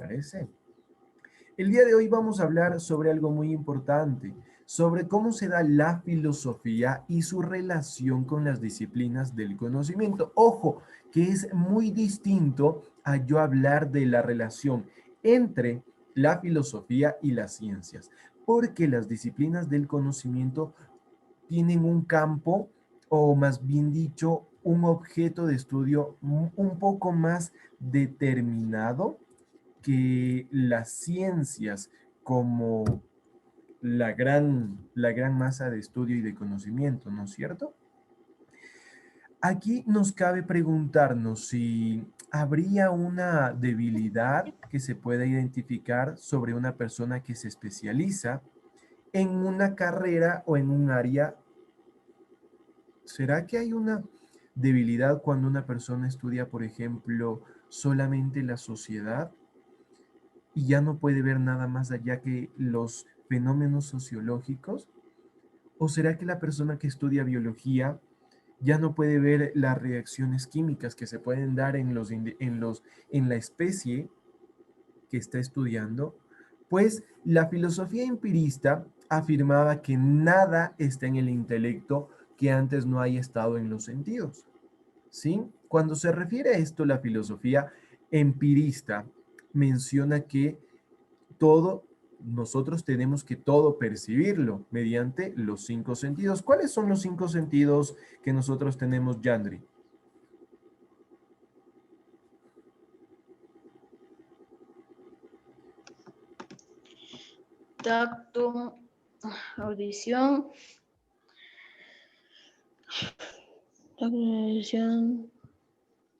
¿Parece? El día de hoy vamos a hablar sobre algo muy importante, sobre cómo se da la filosofía y su relación con las disciplinas del conocimiento. Ojo, que es muy distinto a yo hablar de la relación entre la filosofía y las ciencias, porque las disciplinas del conocimiento tienen un campo, o más bien dicho, un objeto de estudio un poco más determinado que las ciencias como la gran masa de estudio y de conocimiento, ¿no es cierto? Aquí nos cabe preguntarnos si habría una debilidad que se pueda identificar sobre una persona que se especializa en una carrera o en un área. ¿Será que hay una debilidad cuando una persona estudia, por ejemplo, solamente la sociedad y ya no puede ver nada más allá que los fenómenos sociológicos? ¿O será que la persona que estudia biología ya no puede ver las reacciones químicas que se pueden dar en la especie que está estudiando? Pues la filosofía empirista afirmaba que nada está en el intelecto que antes no haya estado en los sentidos. ¿Sí? Cuando se refiere a esto, la filosofía empirista menciona que todo, nosotros tenemos que todo percibirlo mediante los cinco sentidos. ¿Cuáles son los cinco sentidos que nosotros tenemos, Yandri? Tacto, audición,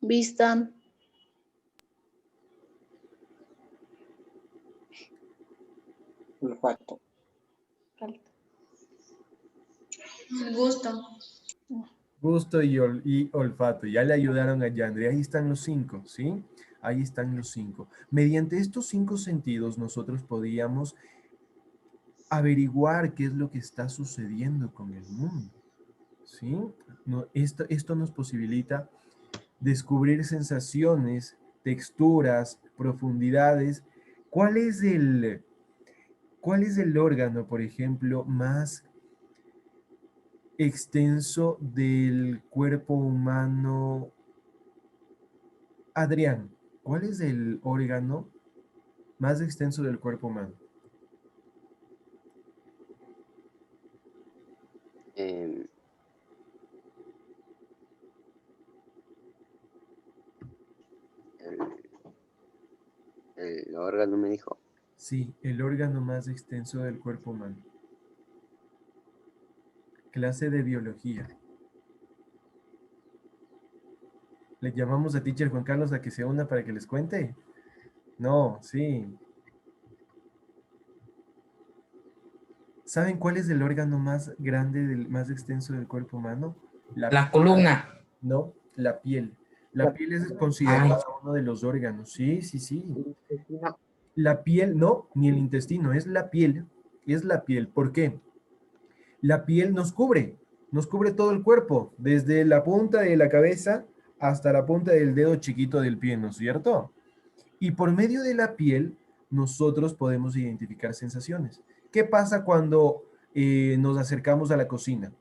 vista, olfato. gusto. Gusto y olfato. Ya le ayudaron a Yandri. Ahí están los cinco, ¿sí? Ahí están los cinco. Mediante estos cinco sentidos nosotros podíamos averiguar qué es lo que está sucediendo con el mundo, ¿sí? No, esto nos posibilita descubrir sensaciones, texturas, profundidades. ¿Cuál es el, cuál es el órgano, por ejemplo, más extenso del cuerpo humano? Adrián, ¿cuál es el órgano más extenso del cuerpo humano? em, el órgano me dijo. Sí, el órgano más extenso del cuerpo humano. Clase de biología. ¿Le llamamos a teacher Juan Carlos a que se una para que les cuente? No, sí. ¿Saben cuál es el órgano más grande, más extenso del cuerpo humano? La columna. No, la piel. La piel es Ay, considerada uno de los órganos. Sí, sí, sí. La piel, no, ni el intestino, es la piel. Es la piel. ¿Por qué? La piel nos cubre todo el cuerpo, desde la punta de la cabeza hasta la punta del dedo chiquito del pie, ¿no es cierto? Y por medio de la piel, nosotros podemos identificar sensaciones. ¿Qué pasa cuando nos acercamos a la cocina?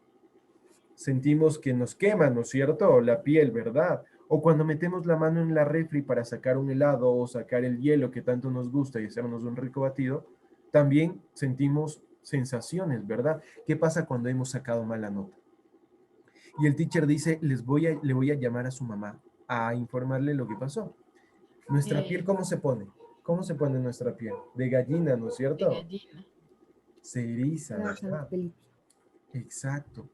Sentimos que nos quema, ¿no es cierto? La piel, ¿verdad? O cuando metemos la mano en la refri para sacar un helado o sacar el hielo que tanto nos gusta y hacernos un rico batido, también sentimos sensaciones, ¿verdad? ¿Qué pasa cuando hemos sacado mala nota? Y el teacher dice, le voy a llamar a su mamá a informarle lo que pasó. Nuestra piel, ¿cómo se pone? ¿Cómo se pone nuestra piel? De gallina, ¿no es cierto? gallina. Se eriza, ¿verdad? Exacto.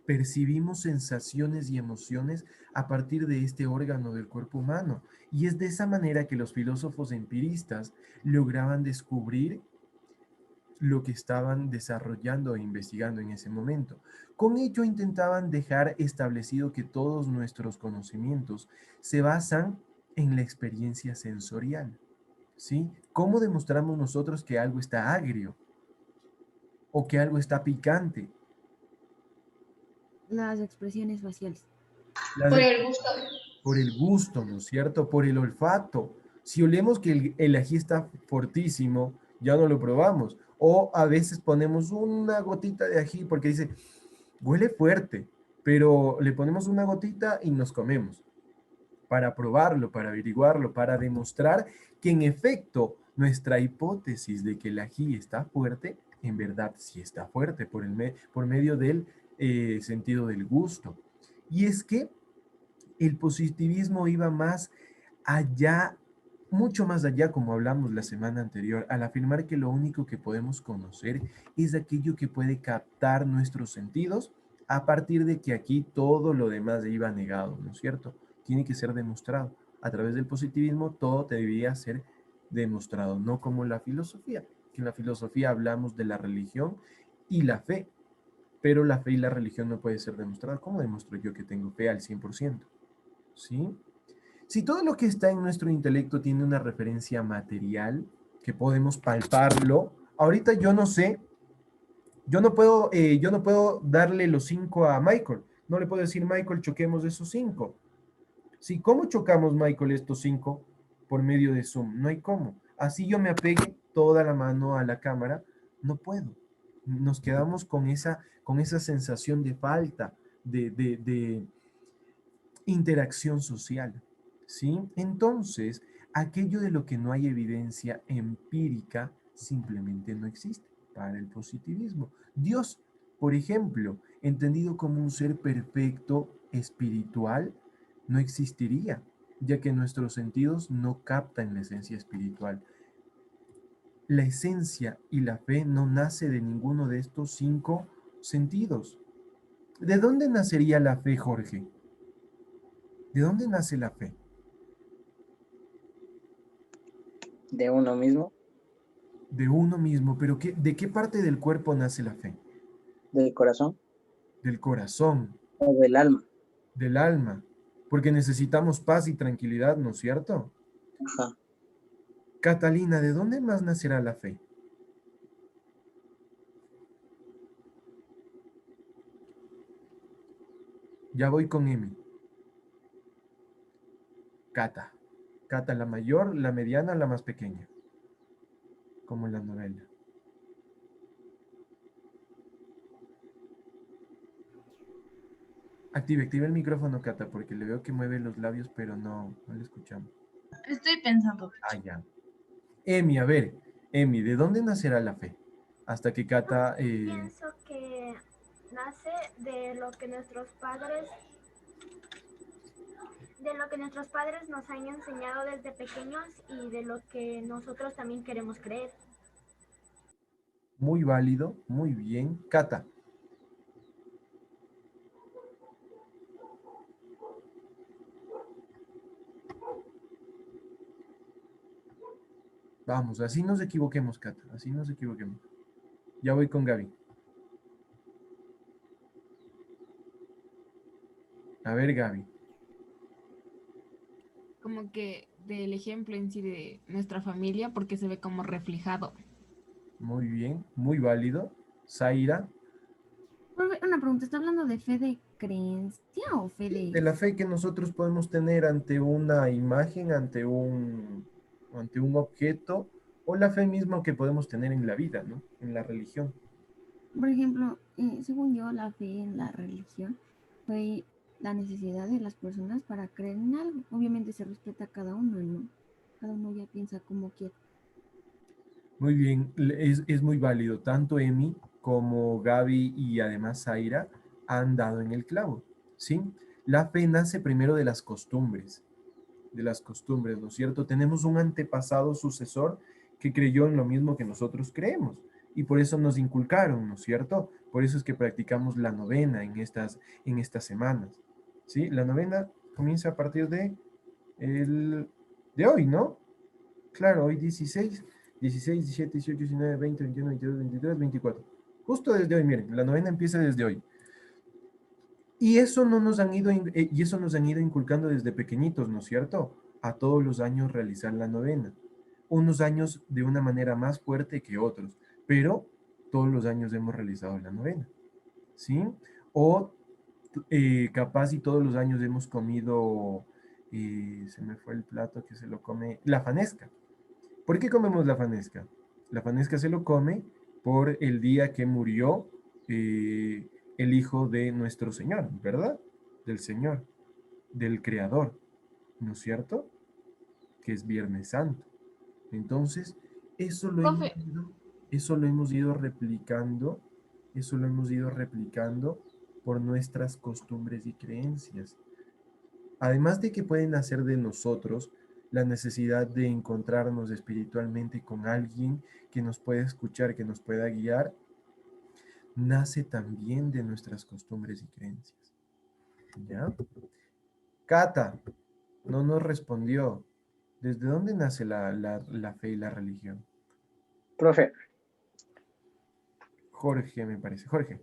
Percibimos sensaciones y emociones a partir de este órgano del cuerpo humano. Y es de esa manera que los filósofos empiristas lograban descubrir lo que estaban desarrollando e investigando en ese momento. Con ello intentaban dejar establecido que todos nuestros conocimientos se basan en la experiencia sensorial, ¿sí? ¿Cómo demostramos nosotros que algo está agrio o que algo está picante? Las expresiones faciales. Las Por ex- el gusto. por el gusto, ¿no es cierto? Por el olfato. Si olemos que el ají está fortísimo, ya no lo probamos. O a veces ponemos una gotita de ají porque dice, huele fuerte, pero le ponemos una gotita y nos comemos para probarlo, para averiguarlo, para demostrar que en efecto nuestra hipótesis de que el ají está fuerte, en verdad sí está fuerte por medio del sentido del gusto. Y es que el positivismo iba más allá, mucho más allá, como hablamos la semana anterior, al afirmar que lo único que podemos conocer es aquello que puede captar nuestros sentidos, a partir de que aquí todo lo demás iba negado, ¿no es cierto? Tiene que ser demostrado. A través del positivismo todo debería ser demostrado, no como la filosofía, que en la filosofía hablamos de la religión y la fe, pero la fe y la religión no puede ser demostrada. ¿Cómo demuestro yo que tengo fe al 100%? ¿Sí? Si todo lo que está en nuestro intelecto tiene una referencia material, que podemos palparlo, ahorita yo no sé, yo no puedo darle los 5 a Michael. No le puedo decir, Michael, choquemos esos 5. Sí, ¿cómo chocamos, Michael, estos 5 por medio de Zoom? No hay cómo. Así yo me apegue toda la mano a la cámara, no puedo. Nos quedamos con esa sensación de falta, de interacción social, ¿sí? Entonces, aquello de lo que no hay evidencia empírica simplemente no existe para el positivismo. Dios, por ejemplo, entendido como un ser perfecto espiritual, no existiría, ya que nuestros sentidos no captan la esencia espiritual. La esencia y la fe no nace de ninguno de estos 5 sentidos. ¿De dónde nacería la fe, Jorge? ¿De dónde nace la fe? De uno mismo, De uno mismo, pero ¿de qué parte del cuerpo nace la fe? del corazón Del corazón, o del alma. del alma, porque necesitamos paz y tranquilidad, ¿no es cierto? Ajá. Catalina, ¿de dónde más nacerá la fe? Ya voy con Emi. Cata. Cata, la mayor, la mediana, la más pequeña, como en la novela. Active el micrófono, Cata, porque le veo que mueve los labios, pero no le escuchamos. Estoy pensando. Ah, ya. Emi, a ver, Emi, ¿de dónde nacerá la fe? Hasta que Cata... Pienso que nace de lo que nuestros padres nos han enseñado desde pequeños y de lo que nosotros también queremos creer. Muy válido, muy bien. Cata. Vamos, así nos equivoquemos, Cata, así nos equivoquemos. Ya voy con Gaby. A ver, Gaby. Como que del ejemplo en sí de nuestra familia, porque se ve como reflejado. Muy bien, muy válido. Zaira, Una pregunta, ¿está hablando de fe de creencia o fe de de...? la fe que nosotros podemos tener ante una imagen, ante un objeto, o la fe misma que podemos tener en la vida, ¿no? En la religión. Por ejemplo, según yo, la fe en la religión fue la necesidad de las personas para creer en algo. Obviamente se respeta a cada uno, ¿no? Cada uno ya piensa como quiere. Muy bien, es muy válido. Tanto Emi como Gaby y además Zaira han dado en el clavo, ¿sí? La fe nace primero de las costumbres, ¿no es cierto? Tenemos un antepasado sucesor que creyó en lo mismo que nosotros creemos y por eso nos inculcaron, ¿no es cierto? Por eso es que practicamos la novena en estas semanas, ¿sí? La novena comienza a partir de hoy, ¿no? Claro, hoy 16, 17, 18, 19, 20, 21, 22, 23, 24. Justo desde hoy, miren, la novena empieza desde hoy. Y eso no nos han ido, y eso nos han ido inculcando desde pequeñitos, ¿no es cierto? A todos los años realizar la novena. Unos años de una manera más fuerte que otros, pero todos los años hemos realizado la novena, ¿sí? O capaz y todos los años hemos comido se me fue el plato que se lo come, la fanesca. ¿Por qué comemos la fanesca? La fanesca se lo come por el día que murió el hijo de nuestro Señor, ¿verdad? Del Señor, del Creador, ¿no es cierto? Que es Viernes Santo. Entonces, eso lo hemos Profe. ido, eso lo hemos ido replicando, eso lo hemos ido replicando por nuestras costumbres y creencias. Además de que pueden hacer de nosotros la necesidad de encontrarnos espiritualmente con alguien que nos pueda escuchar, que nos pueda guiar, nace también de nuestras costumbres y creencias. ¿Ya? Cata no nos respondió. ¿Desde dónde nace la fe y la religión? Profe, Jorge, me parece. Jorge.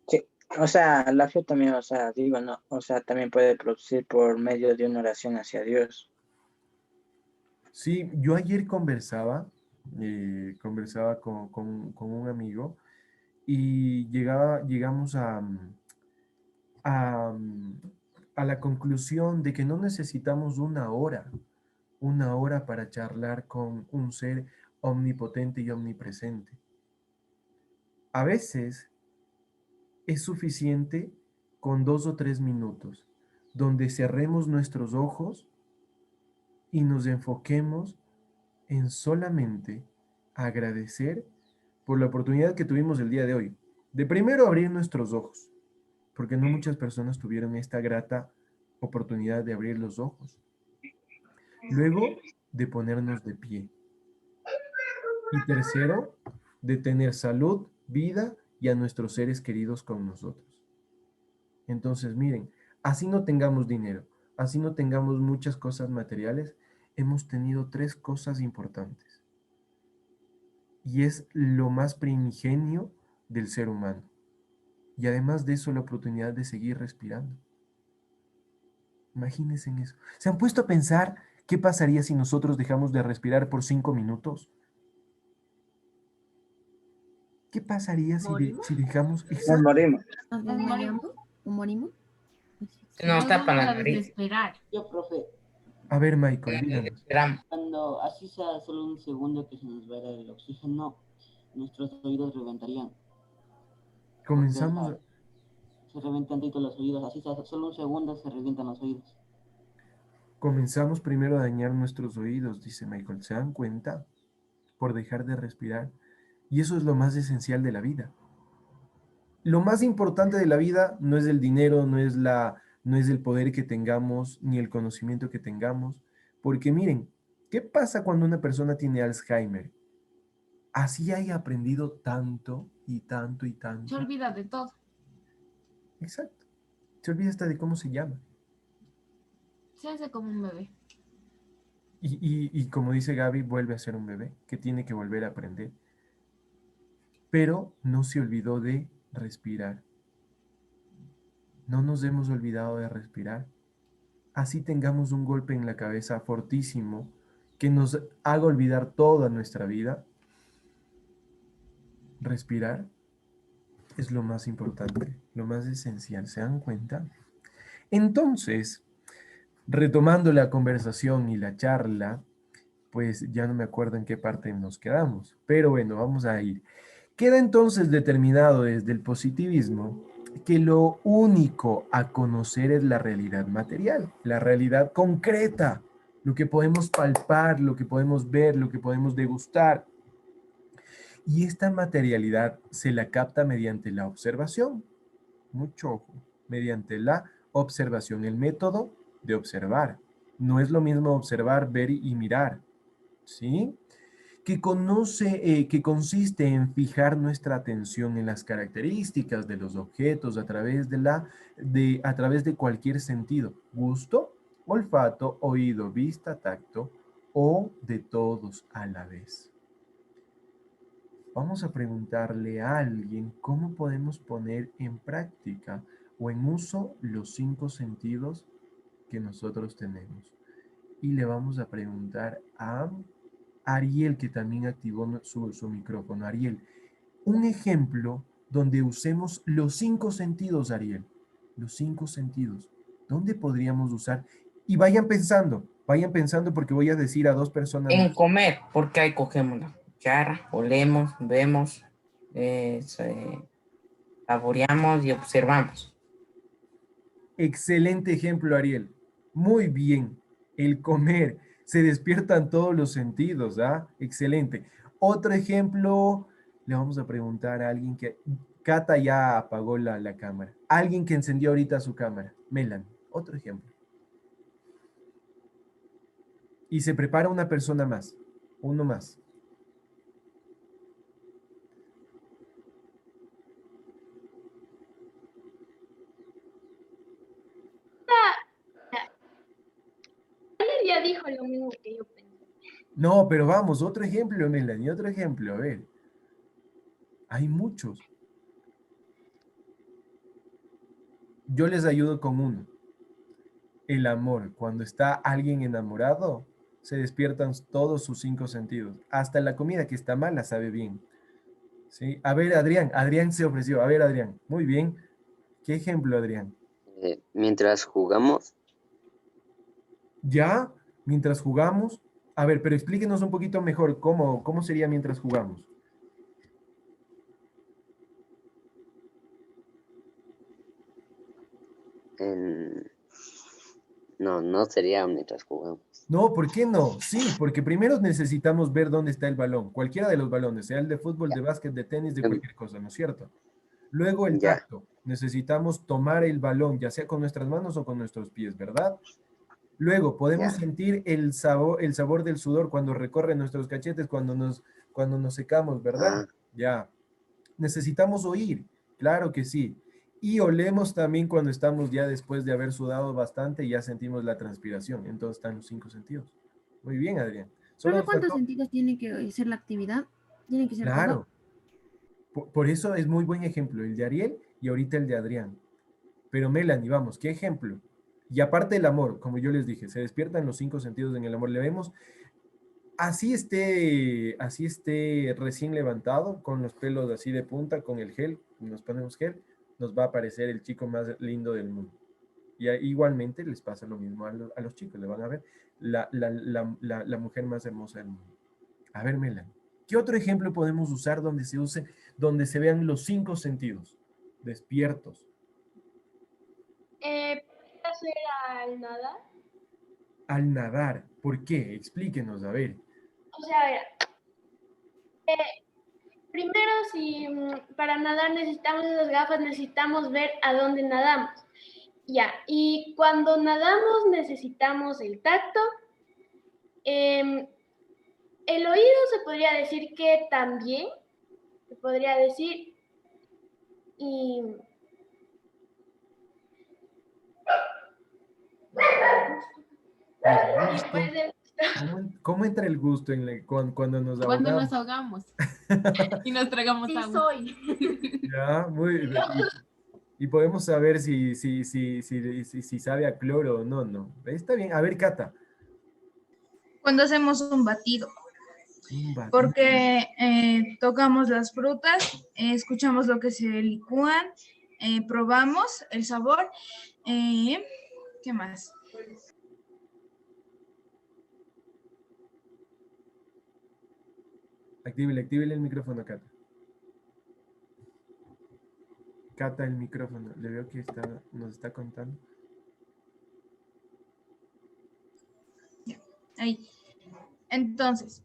sí. O sea, la fe también, o sea, digo, no, o sea, también puede producir por medio de una oración hacia Dios. Sí, yo ayer conversaba con un amigo y llegamos a, a la conclusión de que no necesitamos una hora para charlar con un ser omnipotente y omnipresente. A veces es suficiente con 2 o 3 minutos, donde cerremos nuestros ojos y nos enfoquemos en solamente agradecer por la oportunidad que tuvimos el día de hoy. De primero abrir nuestros ojos, porque no muchas personas tuvieron esta grata oportunidad de abrir los ojos. Luego, de ponernos de pie. Y tercero, de tener salud, vida y a nuestros seres queridos con nosotros. Entonces, miren, así no tengamos dinero, así no tengamos muchas cosas materiales, hemos tenido 3 cosas importantes. Y es lo más primigenio del ser humano. Y además de eso, la oportunidad de seguir respirando. Imagínense en eso. ¿Se han puesto a pensar qué pasaría si nosotros dejamos de respirar por 5 minutos? ¿Qué pasaría si dejamos... Nos Exacto. morimos. ¿Nos desmayamos o morimos? Se nos tapa la Vamos a nariz. desesperar. Yo, profe, A ver, Michael, díganos. Esperamos. cuando así sea solo un segundo que se nos vaya el oxígeno, nuestros oídos reventarían. Comenzamos... Se reventan todos los oídos, así sea solo un segundo se revientan los oídos. Comenzamos primero a dañar nuestros oídos, dice Michael. ¿Se dan cuenta? Por dejar de respirar. Y eso es lo más esencial de la vida. Lo más importante de la vida no es el dinero, no es el poder que tengamos, ni el conocimiento que tengamos. Porque miren, ¿qué pasa cuando una persona tiene Alzheimer? Así haya aprendido tanto y tanto y tanto. Se olvida de todo. Exacto. Se olvida hasta de cómo se llama. Se hace como un bebé. Y como dice Gaby, vuelve a ser un bebé que tiene que volver a aprender. Pero no se olvidó de respirar. No nos hemos olvidado de respirar. Así tengamos un golpe en la cabeza fortísimo que nos haga olvidar toda nuestra vida. Respirar es lo más importante, lo más esencial. ¿Se dan cuenta? Entonces, retomando la conversación y la charla, pues ya no me acuerdo en qué parte nos quedamos, pero bueno, vamos a ir. Queda entonces determinado desde el positivismo que lo único a conocer es la realidad material, la realidad concreta, lo que podemos palpar, lo que podemos ver, lo que podemos degustar. Y esta materialidad se la capta mediante la observación. Mucho ojo, mediante la observación, el método de observar. No es lo mismo observar, ver y mirar, ¿sí? Que consiste en fijar nuestra atención en las características de los objetos a través de cualquier sentido, gusto, olfato, oído, vista, tacto o de todos a la vez. Vamos a preguntarle a alguien cómo podemos poner en práctica o en uso los 5 sentidos que nosotros tenemos. Y le vamos a preguntar a Ariel, que también activó su micrófono. Ariel, un ejemplo donde usemos los 5 sentidos, Ariel. Los 5 sentidos. ¿Dónde podríamos usar? Y vayan pensando porque voy a decir a 2 personas En más. comer, porque ahí cogemos la cuchara, olemos, vemos, saboreamos y observamos. Excelente ejemplo, Ariel. Muy bien. El comer. Se despiertan todos los sentidos, ¿ah? Excelente. Otro ejemplo, le vamos a preguntar a alguien que... Cata ya apagó la cámara. Alguien que encendió ahorita su cámara. Melan. Otro ejemplo. Y se prepara una persona más. Uno más. Él ya dijo lo mismo que yo pensé. No, pero vamos, otro ejemplo, Melanie, otro ejemplo. A ver. Hay muchos. Yo les ayudo con uno. El amor. Cuando está alguien enamorado, se despiertan todos sus 5 sentidos. Hasta la comida que está mala sabe bien. ¿Sí? A ver, Adrián. Adrián se ofreció. A ver, Adrián. Muy bien. ¿Qué ejemplo, Adrián? Mientras jugamos, ¿Ya? Mientras jugamos. A ver, pero explíquenos un poquito mejor cómo sería mientras jugamos. en- no sería mientras jugamos. No, ¿por qué no? Sí, porque primero necesitamos ver dónde está el balón, cualquiera de los balones, sea el de fútbol, Ya. de básquet, de tenis, de Em, cualquier cosa, ¿no es cierto? Luego el Ya. tacto. Necesitamos tomar el balón, ya sea con nuestras manos o con nuestros pies, ¿verdad? Luego podemos Ya. sentir el sabor del sudor cuando recorre nuestros cachetes, cuando nos secamos, ¿verdad? Ah, Ya. Necesitamos oír, claro que sí. Y olemos también cuando estamos ya después de haber sudado bastante y ya sentimos la transpiración. Entonces están los 5 sentidos. Muy bien, Adrián. Solo ¿Sabe nos cuántos faltó. sentidos tiene que ser la actividad? Tiene que ser todo. Claro. Por eso es muy buen ejemplo el de Ariel y ahorita el de Adrián. Pero Melanie, vamos, ¿qué ejemplo? Y aparte el amor, como yo les dije, se despiertan los 5 sentidos en el amor. Le vemos, así esté recién levantado, con los pelos así de punta, con el gel, nos ponemos gel, nos va a aparecer el chico más lindo del mundo. Y igualmente les pasa lo mismo a los chicos, le van a ver la mujer más hermosa del mundo. A ver, Melanie, ¿qué otro ejemplo podemos usar donde se vean los 5 sentidos despiertos? ¿Puede hacer al nada? Al nadar, ¿por qué? Explíquenos, a ver. O sea, a ver, primero si para nadar necesitamos esas gafas, necesitamos ver a dónde nadamos. Ya, y cuando nadamos necesitamos el tacto. El oído se podría decir que también, se podría decir, y después de... ¿Cómo entra el gusto cuando nos Cuando ahogamos? nos ahogamos y nos tragamos Sí agua. soy. Ya, muy bien. Y podemos saber si sabe a cloro o no, no. Está bien. A ver, Cata. Cuando hacemos un batido, Un batido. porque tocamos las frutas, escuchamos lo que se licúan, probamos el sabor, ¿qué más? Actívele el micrófono, Cata. Cata, el micrófono. Le veo que nos está contando. Ahí. Entonces,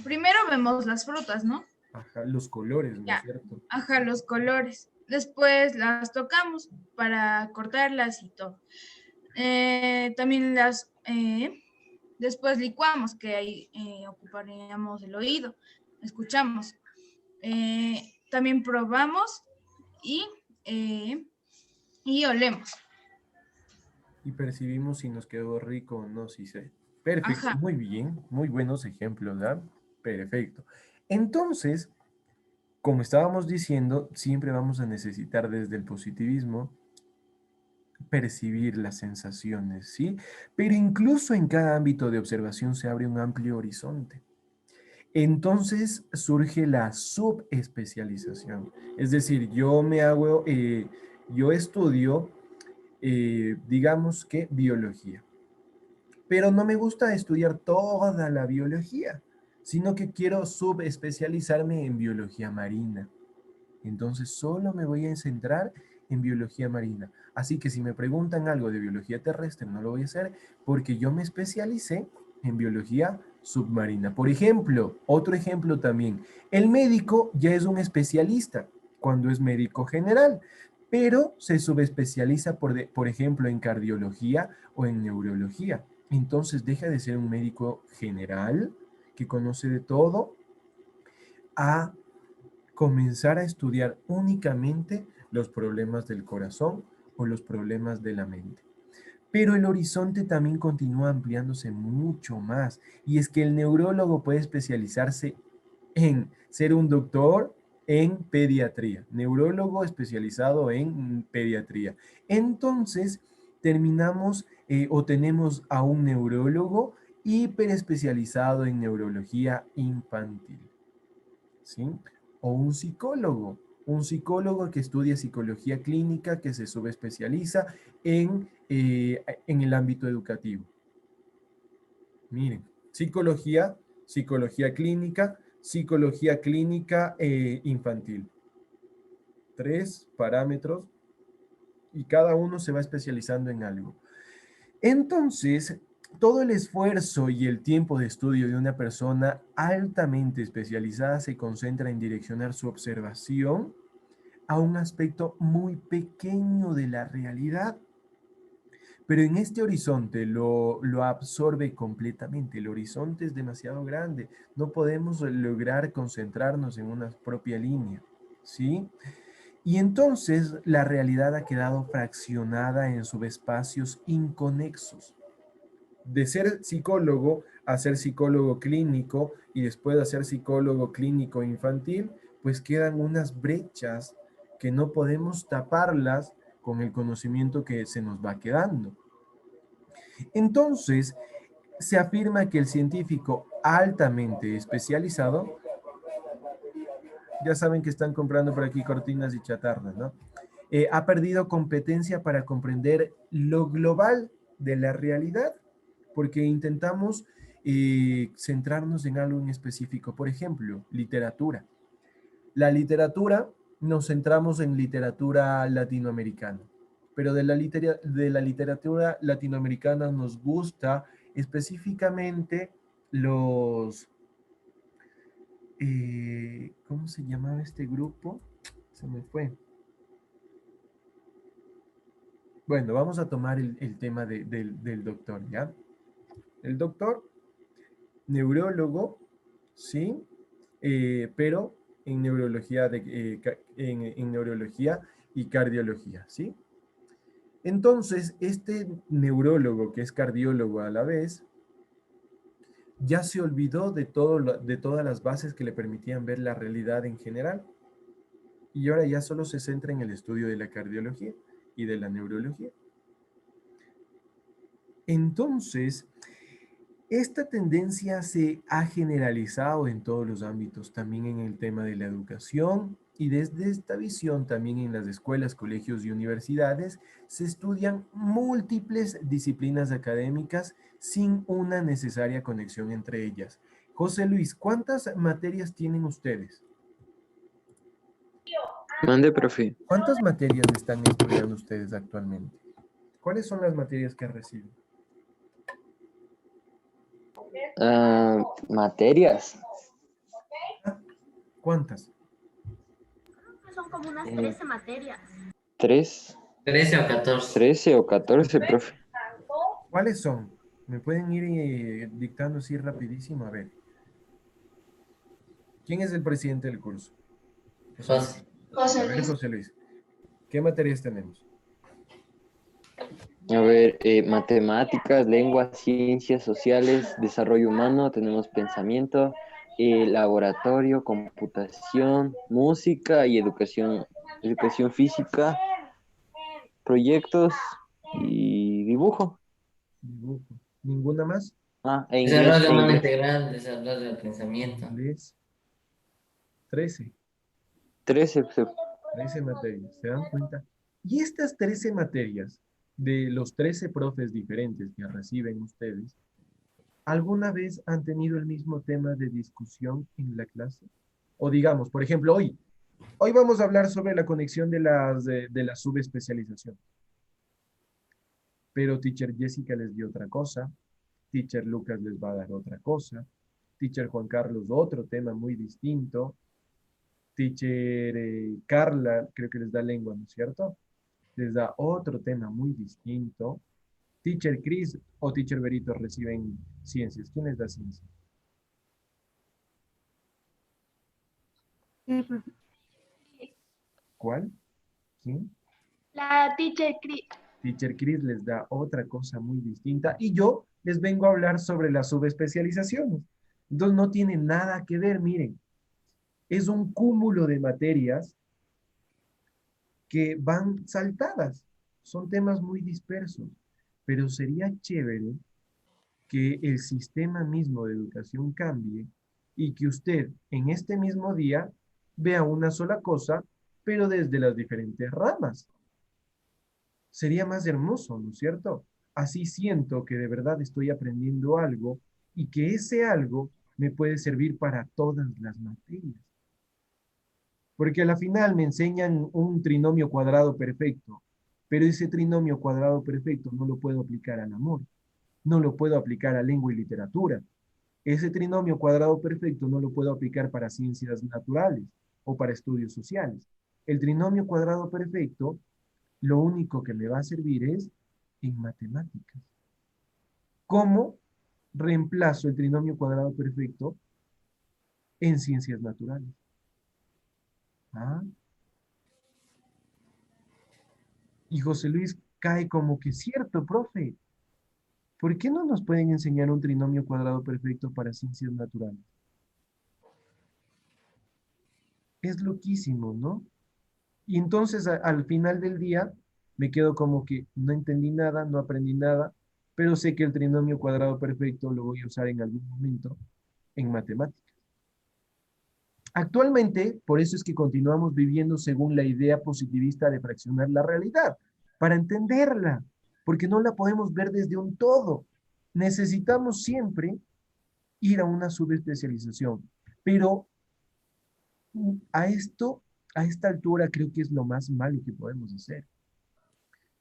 primero vemos las frutas, ¿no? Ajá, los colores, ¿no es Ya. cierto? Ajá, los colores. Después las tocamos para cortarlas y todo. También después licuamos, que ahí ocuparíamos el oído. Escuchamos. También probamos y olemos. Y percibimos si nos quedó rico o no, si se... Perfecto, Ajá. muy bien, muy buenos ejemplos, ¿verdad? Perfecto. Entonces, como estábamos diciendo, siempre vamos a necesitar desde el positivismo percibir las sensaciones, ¿sí? Pero incluso en cada ámbito de observación se abre un amplio horizonte. Entonces surge la subespecialización. Es decir, yo estudio digamos que biología. Pero no me gusta estudiar toda la biología, sino que quiero subespecializarme en biología marina. Entonces solo me voy a centrar en biología marina. Así que si me preguntan algo de biología terrestre, no lo voy a hacer porque yo me especialicé en biología submarina. Por ejemplo, otro ejemplo también, el médico ya es un especialista cuando es médico general, pero se subespecializa, por ejemplo, en cardiología o en neurología. Entonces deja de ser un médico general que conoce de todo a comenzar a estudiar únicamente los problemas del corazón o los problemas de la mente. Pero el horizonte también continúa ampliándose mucho más. Y es que el neurólogo puede especializarse en ser un doctor en pediatría, neurólogo especializado en pediatría. Entonces, terminamos o tenemos a un neurólogo hiperespecializado en neurología infantil, ¿sí? O un psicólogo que estudia psicología clínica, que se subespecializa en el ámbito educativo. Miren, psicología clínica infantil. 3 parámetros y cada uno se va especializando en algo. Entonces, todo el esfuerzo y el tiempo de estudio de una persona altamente especializada se concentra en direccionar su observación a un aspecto muy pequeño de la realidad. Pero en este horizonte lo absorbe completamente. El horizonte es demasiado grande. No podemos lograr concentrarnos en una propia línea, ¿sí? Y entonces la realidad ha quedado fraccionada en subespacios inconexos. De ser psicólogo a ser psicólogo clínico y después de ser psicólogo clínico infantil, pues quedan unas brechas que no podemos taparlas con el conocimiento que se nos va quedando. Entonces, se afirma que el científico altamente especializado, ya saben que están comprando por aquí cortinas y chatarras, ¿no? Ha perdido competencia para comprender lo global de la realidad, porque intentamos centrarnos en algo en específico. Por ejemplo, literatura. La literatura, nos centramos en literatura latinoamericana, pero de la literatura latinoamericana nos gusta específicamente los, ¿cómo se llamaba este grupo? Se me fue. Bueno, vamos a tomar el tema del doctor, ¿ya? El doctor, neurólogo, ¿sí? Pero en neurología, en neurología y cardiología, ¿sí? Entonces, este neurólogo, que es cardiólogo a la vez, ya se olvidó de todas las bases que le permitían ver la realidad en general. Y ahora ya solo se centra en el estudio de la cardiología y de la neurología. Entonces, esta tendencia se ha generalizado en todos los ámbitos, también en el tema de la educación, y desde esta visión también en las escuelas, colegios y universidades se estudian múltiples disciplinas académicas sin una necesaria conexión entre ellas. José Luis, ¿cuántas materias tienen ustedes? Mande, profe. ¿Cuántas materias están estudiando ustedes actualmente? ¿Cuáles son las materias que reciben? Materias. ¿Cuántas? Son como unas 13 materias. 3. 13 o 14. 13 o 14, profe. ¿Cuáles son? ¿Me pueden ir dictando así rapidísimo? A ver. ¿Quién es el presidente del curso? José. A ver, José Luis. ¿Qué materias tenemos? A ver, matemáticas, lengua, ciencias sociales, desarrollo humano, tenemos pensamiento, laboratorio, computación, música y educación física, proyectos y dibujo. Dibujo. ¿Ninguna más? Inglés. Desarrollo humano integral, desarrollo del pensamiento. Inglés. 13. 13. 13 materias, ¿se dan cuenta? Y estas 13 materias de los 13 profes diferentes que reciben ustedes, ¿alguna vez han tenido el mismo tema de discusión en la clase? O digamos, por ejemplo, hoy vamos a hablar sobre la conexión de la subespecialización. Pero teacher Jessica les dio otra cosa, teacher Lucas les va a dar otra cosa, teacher Juan Carlos otro tema muy distinto, teacher Carla creo que les da lengua, ¿no es cierto? Les da otro tema muy distinto. Teacher Chris o teacher Berito reciben ciencias. ¿Quién les da ciencias? Profe. ¿Cuál? ¿Quién? La teacher Chris. Teacher Chris les da otra cosa muy distinta y yo les vengo a hablar sobre las subespecializaciones. Entonces no tiene nada que ver, miren. Es un cúmulo de materias que van saltadas. Son temas muy dispersos, pero sería chévere que el sistema mismo de educación cambie y que usted en este mismo día vea una sola cosa, pero desde las diferentes ramas. Sería más hermoso, ¿no es cierto? Así siento que de verdad estoy aprendiendo algo y que ese algo me puede servir para todas las materias. Porque a la final me enseñan un trinomio cuadrado perfecto, pero ese trinomio cuadrado perfecto no lo puedo aplicar al amor, no lo puedo aplicar a lengua y literatura. Ese trinomio cuadrado perfecto no lo puedo aplicar para ciencias naturales o para estudios sociales. El trinomio cuadrado perfecto, lo único que me va a servir es en matemáticas. ¿Cómo reemplazo el trinomio cuadrado perfecto en ciencias naturales? ¿Ah? Y José Luis cae como que cierto, profe. ¿Por qué no nos pueden enseñar un trinomio cuadrado perfecto para ciencias naturales? Es loquísimo, ¿no? Y entonces al final del día me quedo como que no entendí nada, no aprendí nada, pero sé que el trinomio cuadrado perfecto lo voy a usar en algún momento en matemáticas. Actualmente, por eso es que continuamos viviendo según la idea positivista de fraccionar la realidad, para entenderla, porque no la podemos ver desde un todo. Necesitamos siempre ir a una subespecialización, pero a esta altura creo que es lo más malo que podemos hacer.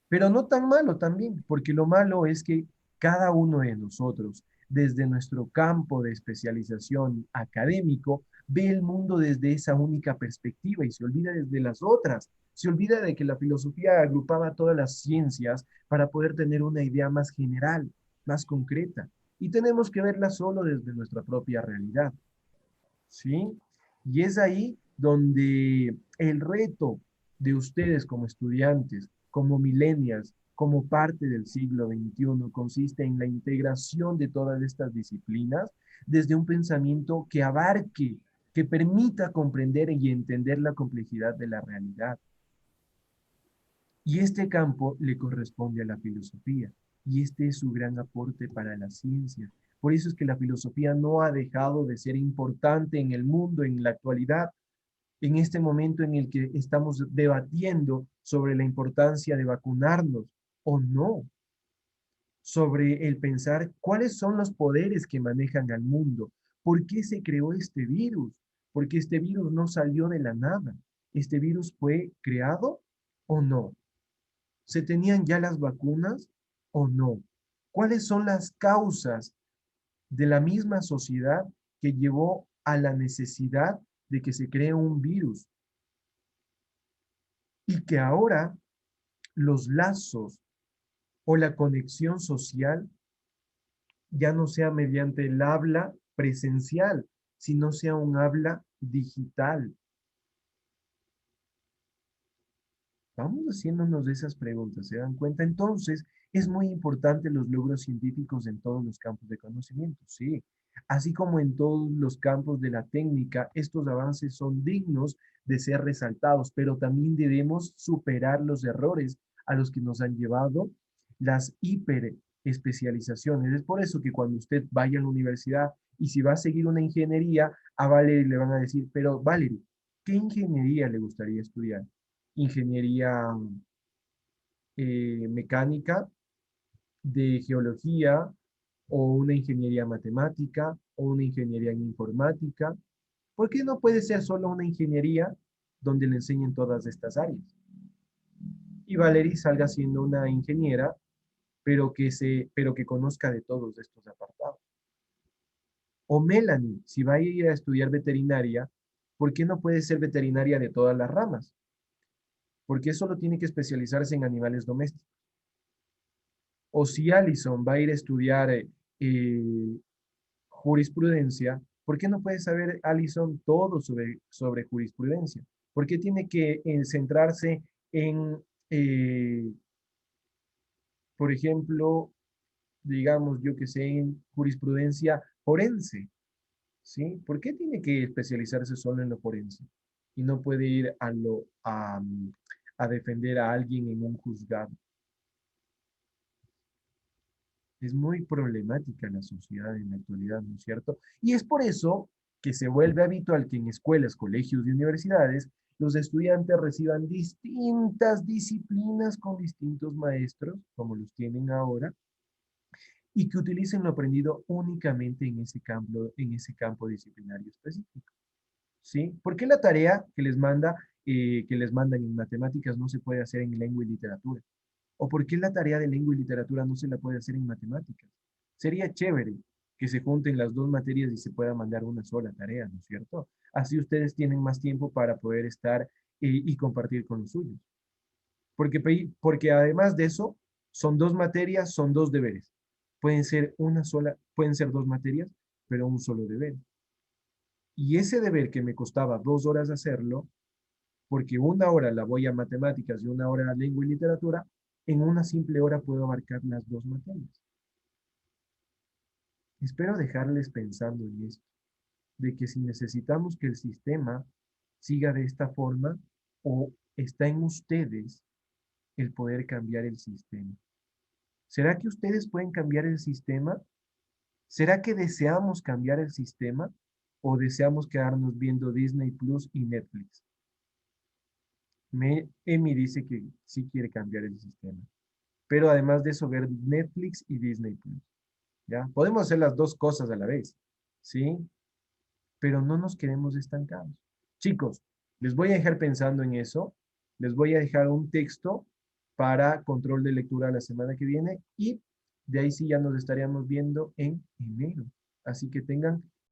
Pero no tan malo también, porque lo malo es que cada uno de nosotros, desde nuestro campo de especialización académico, ve el mundo desde esa única perspectiva y se olvida desde las otras. Se olvida de que la filosofía agrupaba todas las ciencias para poder tener una idea más general, más concreta. Y tenemos que verla solo desde nuestra propia realidad. ¿Sí? Y es ahí donde el reto de ustedes como estudiantes, como millennials, como parte del siglo XXI, consiste en la integración de todas estas disciplinas desde un pensamiento que abarque, que permita comprender y entender la complejidad de la realidad. Y este campo le corresponde a la filosofía, y este es su gran aporte para la ciencia. Por eso es que la filosofía no ha dejado de ser importante en el mundo en la actualidad, en este momento en el que estamos debatiendo sobre la importancia de vacunarnos o no, sobre el pensar cuáles son los poderes que manejan al mundo, por qué se creó este virus, porque este virus no salió de la nada, este virus fue creado o no, ¿se tenían ya las vacunas o no? ¿Cuáles son las causas de la misma sociedad que llevó a la necesidad de que se cree un virus? Y que ahora los lazos o la conexión social ya no sea mediante el habla presencial, sino sea un habla digital. Vamos haciéndonos de esas preguntas, ¿se dan cuenta? Entonces, es muy importante los logros científicos en todos los campos de conocimiento, sí. Así como en todos los campos de la técnica, estos avances son dignos de ser resaltados, pero también debemos superar los errores a los que nos han llevado las hiperespecializaciones. Es por eso que cuando usted vaya a la universidad y si va a seguir una ingeniería, a Valerie le van a decir, pero Valerie, ¿qué ingeniería le gustaría estudiar? Ingeniería mecánica, de geología, o una ingeniería matemática, o una ingeniería en informática. ¿Por qué no puede ser solo una ingeniería donde le enseñen todas estas áreas? Y Valerie salga siendo una ingeniera, pero que conozca de todos estos apartados. O Melanie, si va a ir a estudiar veterinaria, ¿por qué no puede ser veterinaria de todas las ramas? ¿Por qué solo tiene que especializarse en animales domésticos? O si Allison va a ir a estudiar jurisprudencia, ¿por qué no puede saber Allison todo sobre jurisprudencia? ¿Por qué tiene que centrarse en, por ejemplo, digamos, yo que sé, en jurisprudencia forense? ¿Sí? ¿Por qué tiene que especializarse solo en lo forense? Y no puede ir a defender a alguien en un juzgado. Es muy problemática la sociedad en la actualidad, ¿no es cierto? Y es por eso que se vuelve habitual que en escuelas, colegios y universidades los estudiantes reciban distintas disciplinas con distintos maestros, como los tienen ahora, y que utilicen lo aprendido únicamente en ese campo disciplinario específico. ¿Sí? ¿Por qué la tarea que les mandan en matemáticas no se puede hacer en lengua y literatura? ¿O por qué la tarea de lengua y literatura no se la puede hacer en matemáticas? Sería chévere que se junten las dos materias y se pueda mandar una sola tarea, ¿no es cierto? Así ustedes tienen más tiempo para poder estar y compartir con los suyos. Porque además de eso, son dos materias, son dos deberes. Pueden ser dos materias, pero un solo deber. Y ese deber que me costaba 2 horas hacerlo, porque 1 hora la voy a matemáticas y 1 hora a lengua y literatura, en una simple hora puedo abarcar las dos materias. Espero dejarles pensando en esto, de que si necesitamos que el sistema siga de esta forma, o está en ustedes el poder cambiar el sistema. ¿Será que ustedes pueden cambiar el sistema? ¿Será que deseamos cambiar el sistema o deseamos quedarnos viendo Disney Plus y Netflix? Emi dice que sí quiere cambiar el sistema, pero además de eso ver Netflix y Disney Plus, ¿ya? Podemos hacer las dos cosas a la vez, ¿sí? Pero no nos queremos estancados. Chicos, les voy a dejar pensando en eso, les voy a dejar un texto para control de lectura la semana que viene y de ahí sí ya nos estaríamos viendo en enero. Así que tengan